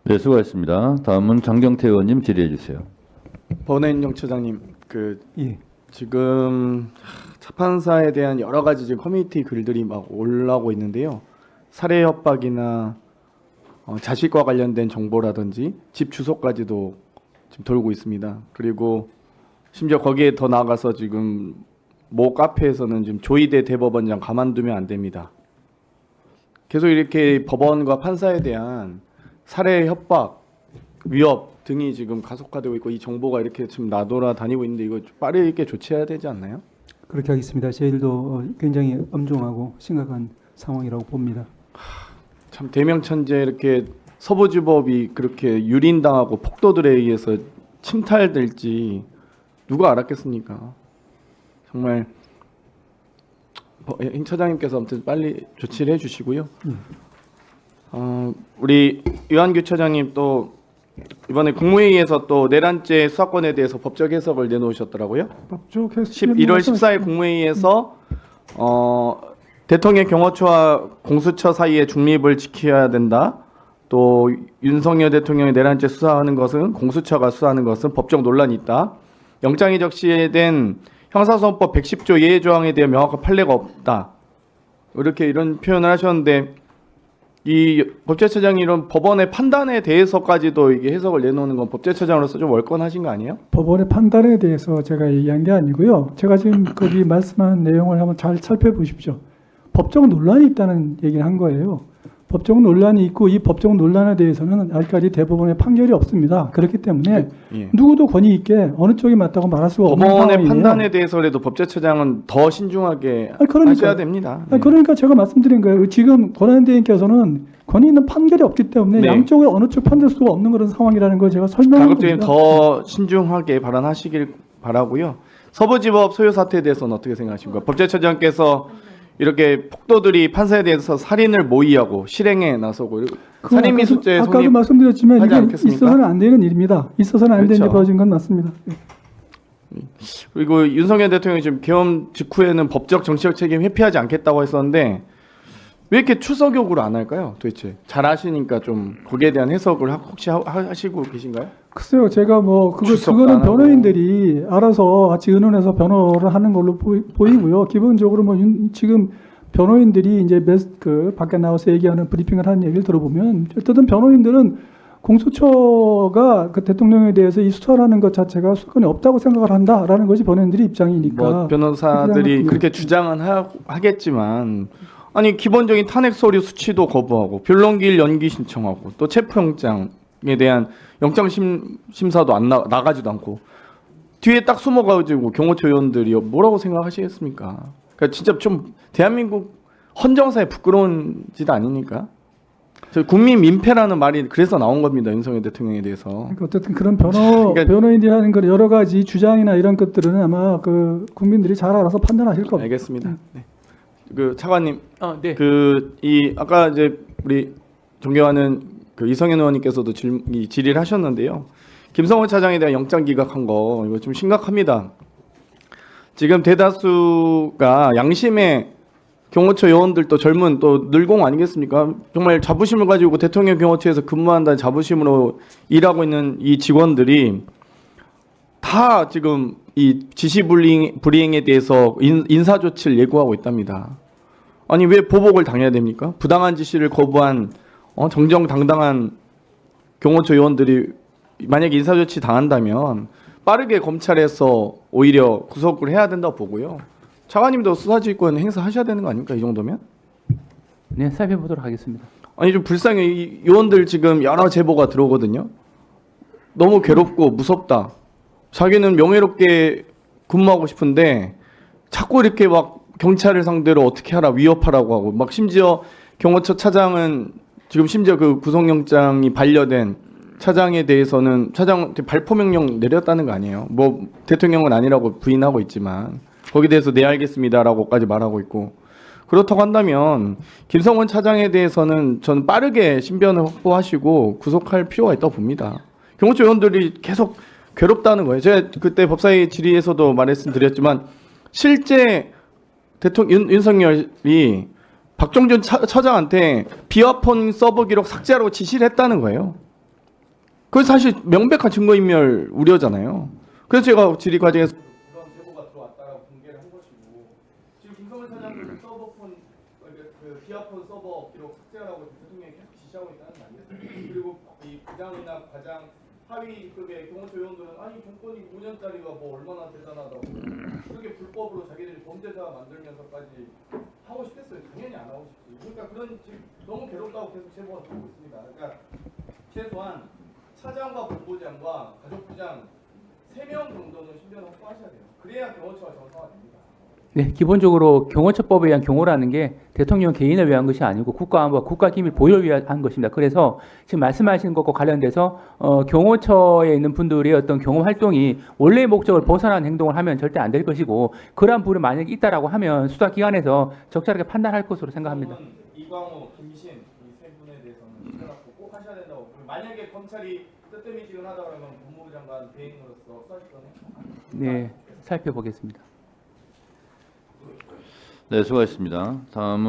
네, 수고하셨습니다. 다음은 장경태 의원님 질의해 주세요. 법원행 처장님, 예. 지금 차판사에 대한 여러 가지 지금 커뮤니티 글들이 막 올라오고 있는데요. 살해 협박이나 자식과 관련된 정보라든지 집 주소까지도 지금 돌고 있습니다. 그리고 심지어 거기에 더 나아가서 지금 모 카페에서는 지금 조희대 대법원장 가만두면 안 됩니다. 계속 이렇게 법원과 판사에 대한 살해 협박, 위협 등이 지금 가속화되고 있고 이 정보가 이렇게 지금 나돌아다니고 있는데 이거 빠르게 조치해야 되지 않나요? 그렇게 하겠습니다. 저희들도 굉장히 엄중하고 심각한 상황이라고 봅니다. 참 대명천재 이렇게 서부지법이 그렇게 유린당하고 폭도들에 의해서 침탈될지 누가 알았겠습니까? 정말 임 처장님께서 아무튼 빨리 조치를 해주시고요. 우리 유한규 처장님 또 이번에 국무회의에서 또 내란죄 수사권에 대해서 법적 해석을 내놓으셨더라고요. 법적 1월 14일 국무회의에서 대통령 경호처와 공수처 사이의 중립을 지켜야 된다. 또 윤석열 대통령이 내란죄 수사하는 것은 공수처가 수사하는 것은 법적 논란이 있다. 영장이 적시된 형사소송법 110조 예외 조항에 대한 명확한 판례가 없다. 이렇게 이런 표현을 하셨는데 이 법제처장이 이런 법원의 판단에 대해서까지도 이게 해석을 내놓는 건 법제처장으로서 좀 월권하신 거 아니에요? 법원의 판단에 대해서 제가 얘기한 게 아니고요. 제가 지금 거기 말씀한 내용을 한번 잘 살펴보십시오. 법적 논란이 있다는 얘기를 한 거예요. 법적 논란이 있고 이 법적 논란에 대해서는 아직까지 대법원의 판결이 없습니다. 그렇기 때문에 예. 누구도 권위 있게 어느 쪽이 맞다고 말할 수가 없는 법원의 상황이에요. 판단에 대해서라도 법제처장은 더 신중하게 그러니까요. 하셔야 됩니다. 네. 그러니까 제가 말씀드린 거예요. 지금 권한대행께서는 권위 있는 판결이 없기 때문에 네. 양쪽에 어느 쪽 판될 수가 없는 그런 상황이라는 걸 제가 설명한 가급적이면 겁니다. 더 신중하게 발언하시길 바라고요. 서부지법 소요 사태에 대해서는 어떻게 생각하십니까? 법제처장께서 이렇게 폭도들이 판사에 대해서 살인을 모의하고 실행에 나서고 살인미수죄 아까도 성립 말씀드렸지만 하지 이게 않겠습니까? 있어서는 안 되는 일입니다. 있어서는 안 되는 일이 그렇죠. 벌어진 건 맞습니다. 그리고 윤석열 대통령이 지금 계엄 직후에는 법적 정치적 책임 회피하지 않겠다고 했었는데 왜 이렇게 추석욕을 안 할까요? 도대체 잘 아시니까 좀 거기에 대한 해석을 혹시 하시고 계신가요? 글쎄요, 제가 뭐 출석도 그거는 안 하고. 변호인들이 알아서 같이 의논해서 변호를 하는 걸로 보이고요. 기본적으로 뭐 지금 변호인들이 이제 밖에 나와서 얘기하는 브리핑을 하는 얘기를 들어보면 어쨌든 변호인들은 공수처가 그 대통령에 대해서 이 수사라는 것 자체가 수사권이 없다고 생각을 한다라는 것이 변호인들의 입장이니까. 뭐 변호사들이 그렇게 주장은 하겠지만 아니 기본적인 탄핵 서류 수치도 거부하고 변론기일 연기 신청하고 또 체포영장에 대한 영장 심사도 안 나가지도 않고 뒤에 딱 숨어가지고 경호처 의원들이 뭐라고 생각하시겠습니까? 그러니까 진짜 좀 대한민국 헌정사에 부끄러운 짓 아닙니까? 저 국민 민폐라는 말이 그래서 나온 겁니다. 윤석열 대통령에 대해서. 그러니까 어쨌든 그런 그러니까- 변호인들이 하는 그 여러 가지 주장이나 이런 것들은 아마 그 국민들이 잘 알아서 판단하실 겁니다. 알겠습니다. 네. 그 차관님, 네. 아까 이제 우리 존경하는 그 이성현 의원님께서도 질의를 하셨는데요. 김성호 차장에 대한 영장 기각한 거 이거 좀 심각합니다. 지금 대다수가 양심의 경호처 요원들도 젊은 또 늘공 아니겠습니까? 정말 자부심을 가지고 대통령 경호처에서 근무한다는 자부심으로 일하고 있는 이 직원들이 다 지금 이 지시 불이행에 대해서 인사 조치를 예고하고 있답니다. 아니 왜 보복을 당해야 됩니까? 부당한 지시를 거부한 정정당당한 경호처 요원들이 만약에 인사 조치 당한다면 빠르게 검찰에서 오히려 구속을 해야 된다고 보고요. 차관님도 수사지휘권 행사하셔야 되는 거 아닙니까? 이 정도면? 네, 살펴보도록 하겠습니다. 아니 좀 불쌍해. 이 요원들 지금 여러 제보가 들어오거든요. 너무 괴롭고 무섭다. 자기는 명예롭게 근무하고 싶은데 자꾸 이렇게 막 경찰을 상대로 어떻게 하라 위협하라고 하고 막 심지어 경호처 차장은 지금 심지어 그 구속영장이 반려된 차장에 대해서는 차장한테 발포 명령 내렸다는 거 아니에요. 뭐 대통령은 아니라고 부인하고 있지만 거기에 대해서 네 알겠습니다라고까지 말하고 있고 그렇다고 한다면 김성원 차장에 대해서는 저는 빠르게 신변을 확보하시고 구속할 필요가 있다고 봅니다. 경호처 요원들이 계속 괴롭다는 거예요. 제가 그때 법사위 질의에서도 말씀드렸지만 실제 대통령 윤석열이 박종준 처장한테 비화폰 서버 기록 삭제하라고 지시를 했다는 거예요. 그건 사실 명백한 증거인멸 우려잖아요. 그래서 제가 질의 과정에서 그런 제보가 들어왔다라고 공개를 한 것이고 지금 김성근 차장도 서버폰 그 비아폰 서버 기록 삭제하라고 대통령이 계속 지시하고 있다는 거 아니겠습니까? 그리고 이 부장이나 과장 하위급의 경호처 요원들은 아니 정권이 5년짜리가 뭐 얼마나 대단하다고 그렇게 불법으로 자기들이 범죄자 만들면서까지 하고 싶겠어요? 당연히 안 하고 싶지. 그러니까 그런 지금 너무 괴롭다고 계속 제보가 들어오고 있습니다. 그러니까 최소한 차장과 본부장과 가족부장 3명 정도는 신변을 확보하셔야 돼요. 그래야 경호처가 정상화됩니다. 네, 기본적으로 경호처법에 의한 경호라는 게 대통령 개인을 위한 것이 아니고 국가안보와 국가기밀 보호를 위한 것입니다. 그래서 지금 말씀하신 것과 관련돼서 경호처에 있는 분들의 어떤 경호 활동이 원래의 목적을 벗어난 행동을 하면 절대 안 될 것이고 그러한 부분이 만약에 있다라고 하면 수사기관에서 적절하게 판단할 것으로 생각합니다. 이광호, 김신 이 세 분에 대해서는 시켜놓고 꼭 하셔야 된다고. 만약에 검찰이 뜨뜨미지근하다 그러면 법무부 장관 대행으로서 수사시켜는 네, 살펴보겠습니다. 네, 수고하셨습니다. 다음은